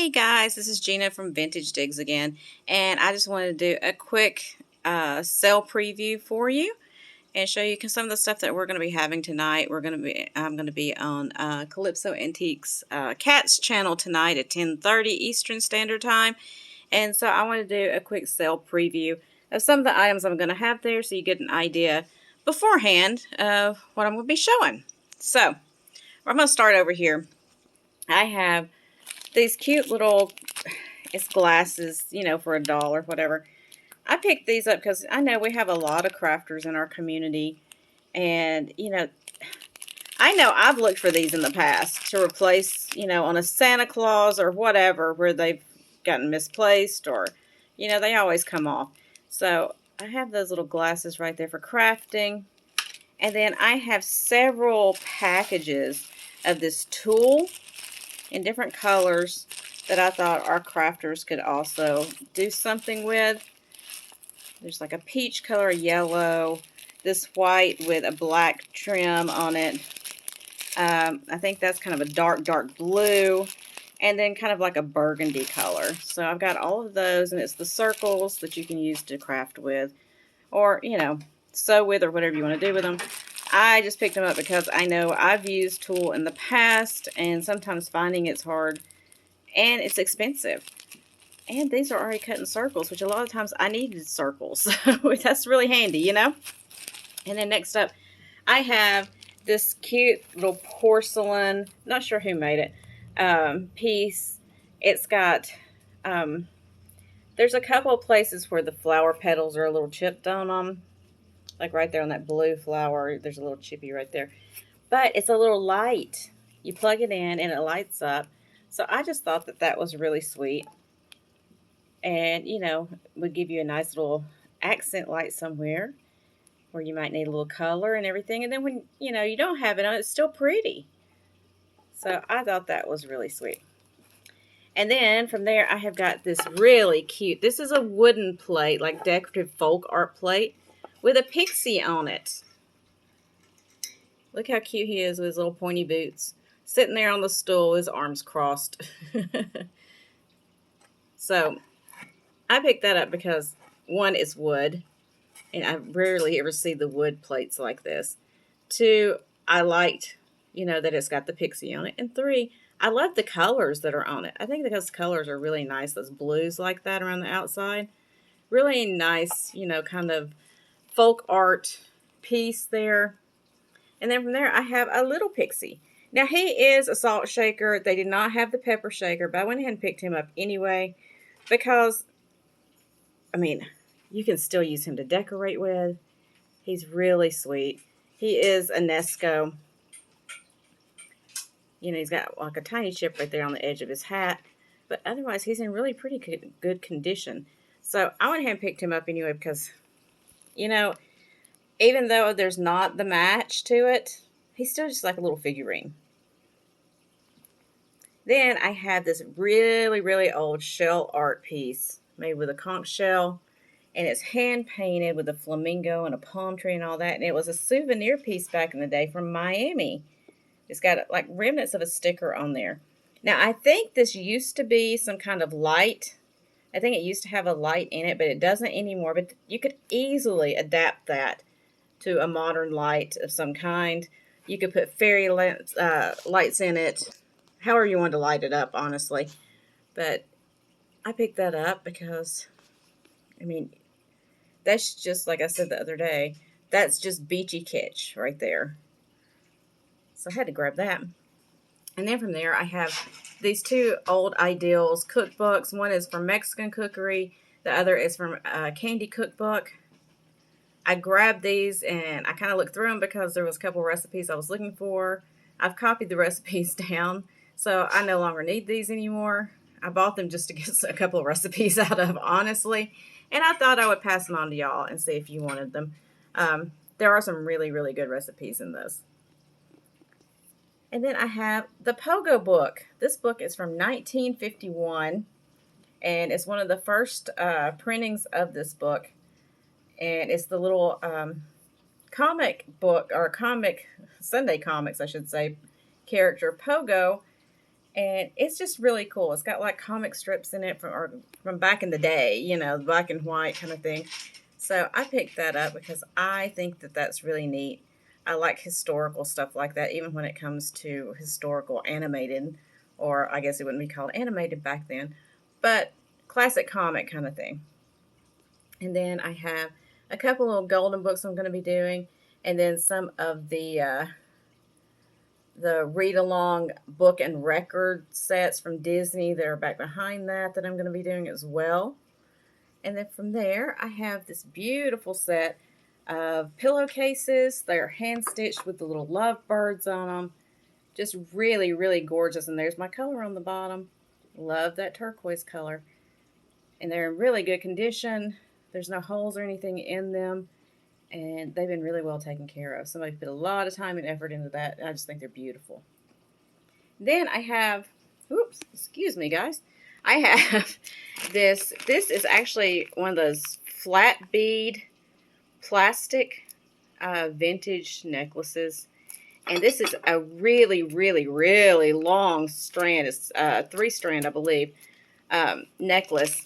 Hey guys, this is Gina from Vintage Digs again, and I just wanted to do a quick sale preview for you and show you some of the stuff that we're going to be having tonight. I'm going to be on Calypso Antiques Cat's channel tonight at 10:30 Eastern Standard Time, and so I want to do a quick sale preview of some of the items I'm going to have there, so you get an idea beforehand of what I'm going to be showing. So I'm going to start over here. I have these cute little, it's glasses, you know, for $1, whatever. I picked these up because I know we have a lot of crafters in our community. And, I know I've looked for these in the past to replace, on a Santa Claus or whatever where they've gotten misplaced or, they always come off. So I have those little glasses right there for crafting. And then I have several packages of this tulle in different colors that I thought our crafters could also do something with. There's like a peach color, yellow, this white with a black trim on it. I think that's kind of a dark blue, and then kind of like a burgundy color. So I've got all of those, and it's the circles that you can use to craft with, or, sew with, or whatever you want to do with them. I just picked them up because I know I've used tulle in the past, and sometimes finding it's hard, and it's expensive. And these are already cut in circles, which a lot of times I needed circles. So that's really handy, And then next up, I have this cute little porcelain, not sure who made it, piece. It's got, there's a couple of places where the flower petals are a little chipped on them. Like right there on that blue flower, there's a little chippy right there. But it's a little light. You plug it in and it lights up. So I just thought that that was really sweet. And, would give you a nice little accent light somewhere where you might need a little color and everything. And then when, you don't have it on, it's still pretty. So I thought that was really sweet. And then from there, I have got this really cute, this is a wooden plate, like decorative folk art plate, with a pixie on it. Look how cute he is with his little pointy boots. Sitting there on the stool, his arms crossed. So, I picked that up because, one, it's wood. And I rarely ever see the wood plates like this. Two, I liked, that it's got the pixie on it. And three, I love the colors that are on it. I think those colors are really nice. Those blues like that around the outside. Really nice, kind of folk art piece there. And then from there, I have a little pixie. Now, he is a salt shaker. They did not have the pepper shaker, but I went ahead and picked him up anyway because, you can still use him to decorate with. He's really sweet. He is a Nesco. He's got like a tiny chip right there on the edge of his hat, but otherwise, he's in really pretty good condition. So I went ahead and picked him up anyway because, even though there's not the match to it, he's still just like a little figurine. Then I have this really old shell art piece made with a conch shell. And it's hand painted with a flamingo and a palm tree and all that. And it was a souvenir piece back in the day from Miami. It's got like remnants of a sticker on there. Now I think this used to be some kind of light. I think it used to have a light in it, but it doesn't anymore. But you could easily adapt that to a modern light of some kind. You could put fairy lights in it, however you want to light it up, honestly. But I picked that up because, that's just, like I said the other day, that's just beachy kitsch right there. So I had to grab that. And then from there, I have these two old Ideals cookbooks. One is from Mexican cookery. The other is from Candy Cookbook. I grabbed these and I kind of looked through them because there was a couple recipes I was looking for. I've copied the recipes down, so I no longer need these anymore. I bought them just to get a couple of recipes out of, honestly. And I thought I would pass them on to y'all and see if you wanted them. There are some really good recipes in this. And then I have the Pogo Book. This book is from 1951. And it's one of the first printings of this book. And it's the little comic book, or comic, Sunday comics, I should say, character Pogo. And it's just really cool. It's got like comic strips in it from back in the day, you know, black and white kind of thing. So I picked that up because I think that that's really neat. I like historical stuff like that, even when it comes to historical animated, or I guess it wouldn't be called animated back then, but classic comic kind of thing. And then I have a couple of golden books I'm going to be doing, and then some of the read-along book and record sets from Disney that are back behind that I'm going to be doing as well. And then from there, I have this beautiful set of pillowcases. They're hand-stitched with the little lovebirds on them. Just really, really gorgeous. And there's my color on the bottom. Love that turquoise color. And they're in really good condition. There's no holes or anything in them. And they've been really well taken care of. Somebody put a lot of time and effort into that. I just think they're beautiful. Then I have, oops, excuse me, guys. I have this. This is actually one of those flat bead plastic vintage necklaces. And this is a really, really, really long strand. It's 3-strand, I believe, necklace.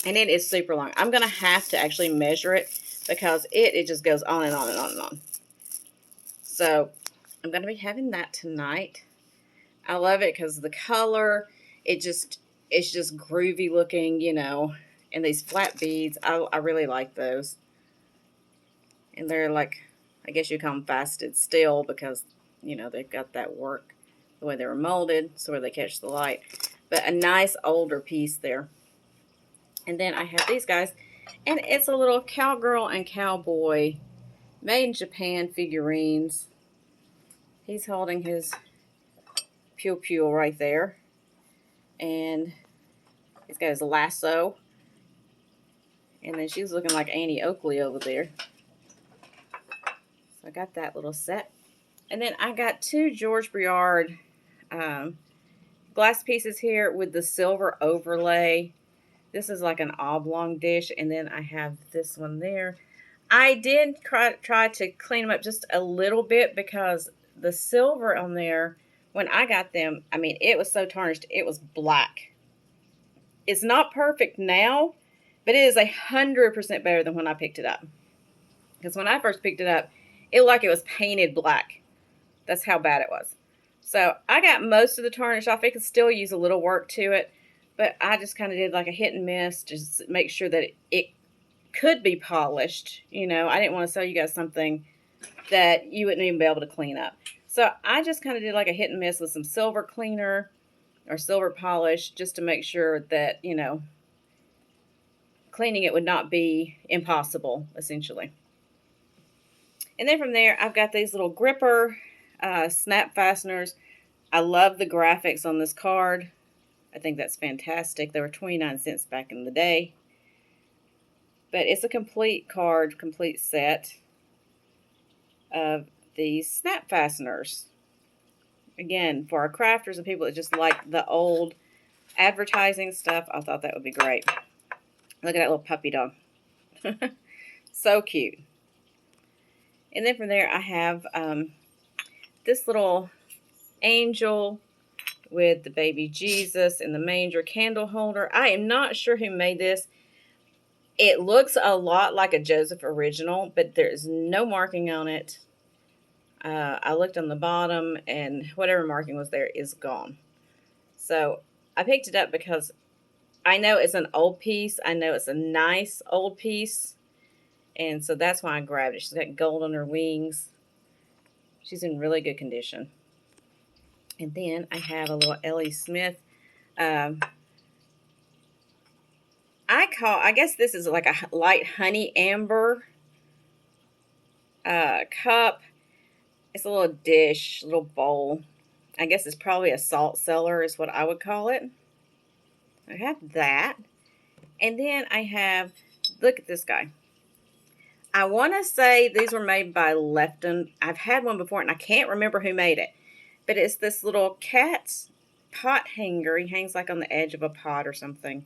And it is super long. I'm going to have to actually measure it because it just goes on and on and on and on. So I'm going to be having that tonight. I love it because the color, it's just groovy looking, you know. And these flat beads, I really like those. And they're like, I guess you call them faceted steel because, you know, they've got that work the way they were molded, so where they catch the light. But a nice older piece there. And then I have these guys. And it's a little Cowgirl and Cowboy made in Japan figurines. He's holding his pew-pew right there. And he's got his lasso. And then she's looking like Annie Oakley over there. So I got that little set. And then I got 2 George Briard glass pieces here with the silver overlay. This is like an oblong dish, and then I have this one there. I did try to clean them up just a little bit because the silver on there, when I got them, I mean, it was so tarnished, it was black. It's not perfect now, but it is 100% better than when I picked it up. Because when I first picked it up, it looked like it was painted black. That's how bad it was. So I got most of the tarnish off. It could still use a little work to it. But I just kind of did like a hit and miss, just to make sure that it could be polished. You know, I didn't want to sell you guys something that you wouldn't even be able to clean up. So I just kind of did like a hit and miss with some silver cleaner or silver polish just to make sure that, you know, cleaning it would not be impossible, essentially. And then from there, I've got these little gripper snap fasteners. I love the graphics on this card. I think that's fantastic. They were 29 cents back in the day. But it's a complete card, complete set of these snap fasteners. Again, for our crafters and people that just like the old advertising stuff, I thought that would be great. Look at that little puppy dog. So cute. And then from there, I have this little angel with the baby Jesus and the manger candle holder. I am not sure who made this. It looks a lot like a Joseph original, but there's no marking on it. I looked on the bottom, and whatever marking was there is gone. So I picked it up because I know it's an old piece. I know it's a nice old piece. And so that's why I grabbed it. She's got gold on her wings. She's in really good condition. And then I have a little Ellie Smith. I guess this is like a light honey amber cup. It's a little dish, little bowl. I guess it's probably a salt cellar is what I would call it. I have that. And then I have, look at this guy. I want to say these were made by Lefton. I've had one before and I can't remember who made it. But it's this little cat's pot hanger. He hangs like on the edge of a pot or something.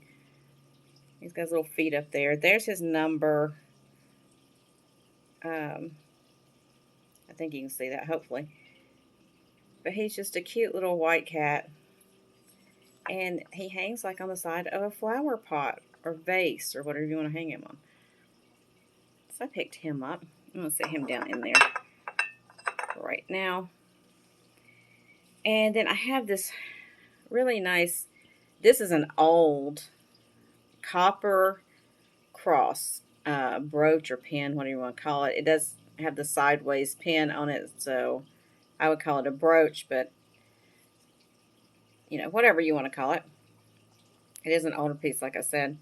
He's got his little feet up there. There's his number. I think you can see that, hopefully. But he's just a cute little white cat. And he hangs like on the side of a flower pot or vase or whatever you want to hang him on. So I picked him up. I'm going to set him down in there right now. And then I have this really nice, this is an old copper cross brooch or pin, whatever you want to call it. It does have the sideways pin on it, so I would call it a brooch, but you know, whatever you want to call it. It is an older piece, like I said.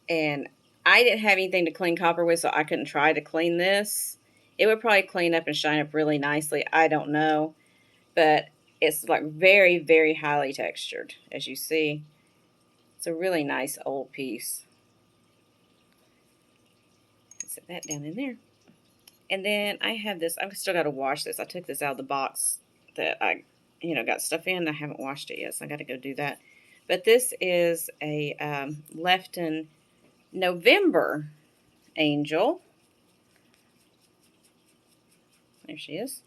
And I didn't have anything to clean copper with, so I couldn't try to clean this. It would probably clean up and shine up really nicely. I don't know. But it's like very, very highly textured, as you see. It's a really nice old piece. Set that down in there. And then I have this. I've still got to wash this. I took this out of the box that I, got stuff in. I haven't washed it yet, so I got to go do that. But this is a left in November angel. There she is.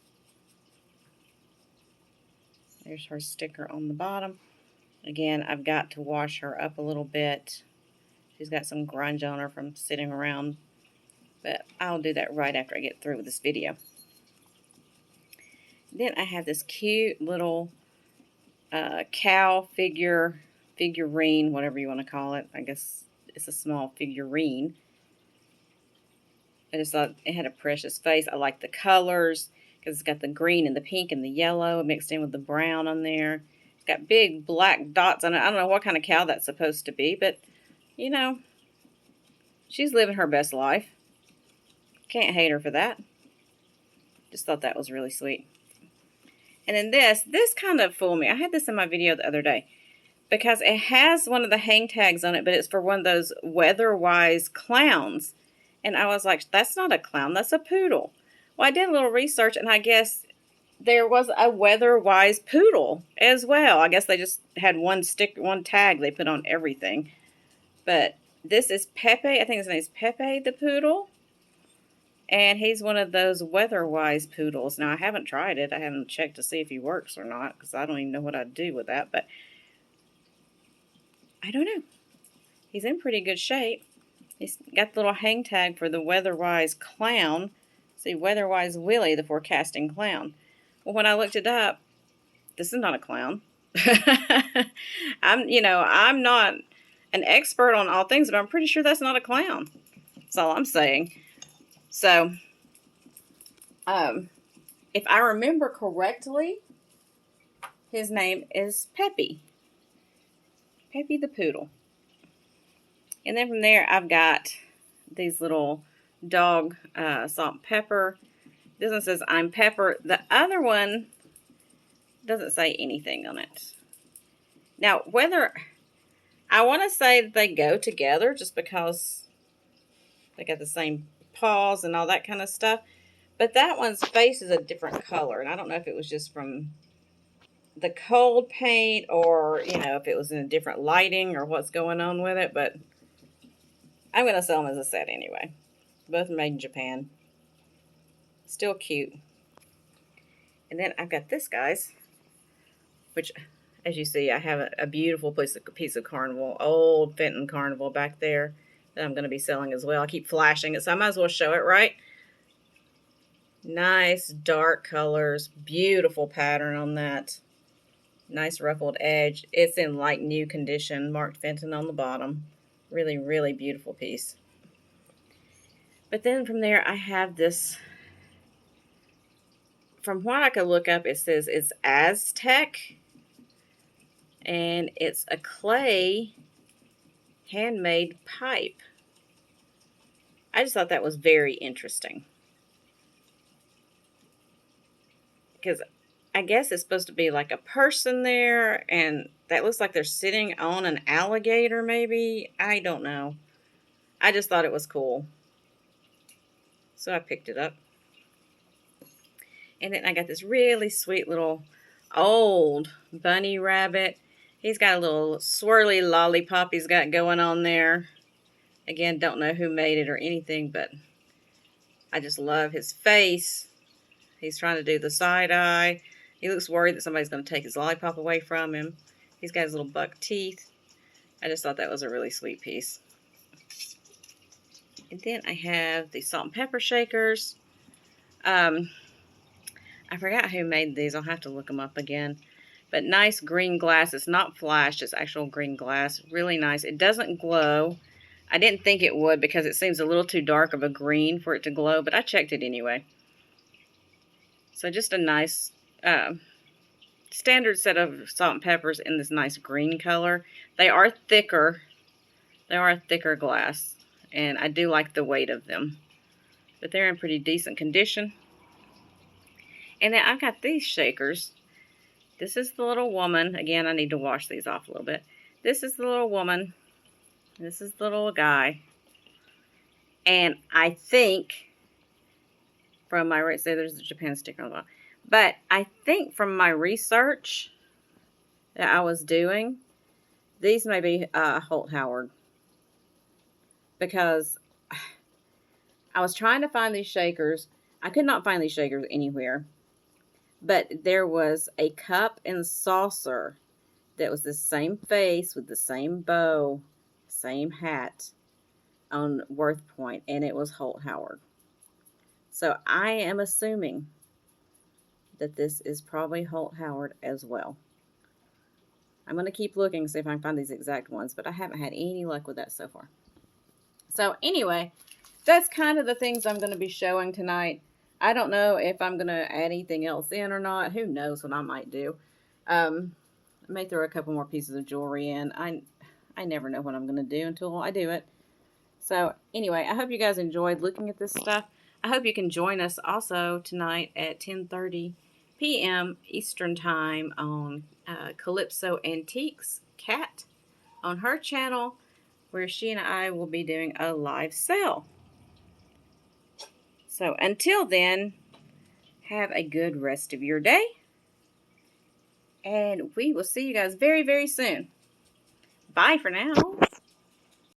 There's her sticker on the bottom. Again, I've got to wash her up a little bit. She's got some grunge on her from sitting around. But I'll do that right after I get through with this video. Then I have this cute little cow figurine, whatever you want to call it. I guess it's a small figurine. I just thought it had a precious face. I like the colors because it's got the green and the pink and the yellow mixed in with the brown on there. It's got big black dots on it. I don't know what kind of cow that's supposed to be, but, she's living her best life. Can't hate her for that. Just thought that was really sweet. And then this kind of fooled me. I had this in my video the other day because it has one of the hang tags on it, but it's for one of those weather-wise clowns. And I was like, that's not a clown, that's a poodle. Well, I did a little research, and I guess there was a weather-wise poodle as well. I guess they just had one tag they put on everything. But this is Pepe. I think his name is Pepe the poodle. And he's one of those weather-wise poodles. Now, I haven't tried it. I haven't checked to see if he works or not, because I don't even know what I'd do with that. But I don't know. He's in pretty good shape. He's got the little hang tag for the weather-wise clown. See, weather-wise Willie, the forecasting clown. Well, when I looked it up, this is not a clown. I'm not an expert on all things, but I'm pretty sure that's not a clown. That's all I'm saying. So, if I remember correctly, his name is Peppy. Peppy the poodle. And then from there, I've got these little dog salt and pepper. This one says, I'm Pepper. The other one doesn't say anything on it. Now, whether I want to say that they go together just because they got the same paws and all that kind of stuff. But that one's face is a different color. And I don't know if it was just from the cold paint or, if it was in a different lighting or what's going on with it. But I'm going to sell them as a set anyway. Both made in Japan. Still cute. And then I've got this, guys, which, as you see, I have a beautiful piece of carnival, old Fenton carnival back there that I'm going to be selling as well. I keep flashing it, so I might as well show it, right? Nice dark colors, beautiful pattern on that. Nice ruffled edge. It's in like new condition, marked Fenton on the bottom. Really, really beautiful piece. But then from there, I have this. From what I could look up, it says it's Aztec. And it's a clay handmade pipe. I just thought that was very interesting. Because I guess it's supposed to be like a person there, and that looks like they're sitting on an alligator maybe. I don't know. I just thought it was cool. So I picked it up. And then I got this really sweet little old bunny rabbit. He's got a little swirly lollipop he's got going on there. Again, don't know who made it or anything, but I just love his face. He's trying to do the side eye. He looks worried that somebody's going to take his lollipop away from him. He's got his little buck teeth. I just thought that was a really sweet piece. And then I have the salt and pepper shakers. I forgot who made these. I'll have to look them up again. But nice green glass. It's not flashed. It's actual green glass. Really nice. It doesn't glow. I didn't think it would because it seems a little too dark of a green for it to glow. But I checked it anyway. So just a nice standard set of salt and peppers in this nice green color. They are thicker. They are a thicker glass. And I do like the weight of them. But they're in pretty decent condition. And then I've got these shakers. This is the little woman. Again, I need to wash these off a little bit. This is the little woman. This is the little guy. And I think, from my, right, so there's the Japan sticker on the bottom. But I think from my research that I was doing, these may be Holt Howard. Because I was trying to find these shakers. I could not find these shakers anywhere. But there was a cup and saucer that was the same face with the same bow, same hat on Worth Point, and it was Holt Howard. So I am assuming that this is probably Holt Howard as well. I'm going to keep looking to see if I can find these exact ones, but I haven't had any luck with that so far. So anyway, that's kind of the things I'm going to be showing tonight. I don't know if I'm going to add anything else in or not. Who knows what I might do. I may throw a couple more pieces of jewelry in. I never know what I'm going to do until I do it. So anyway, I hope you guys enjoyed looking at this stuff. I hope you can join us also tonight at 10:30 p.m. Eastern Time on Calypso Antiques Cat on her channel, where she and I will be doing a live sale. So until then, have a good rest of your day. And we will see you guys very, very soon. Bye for now.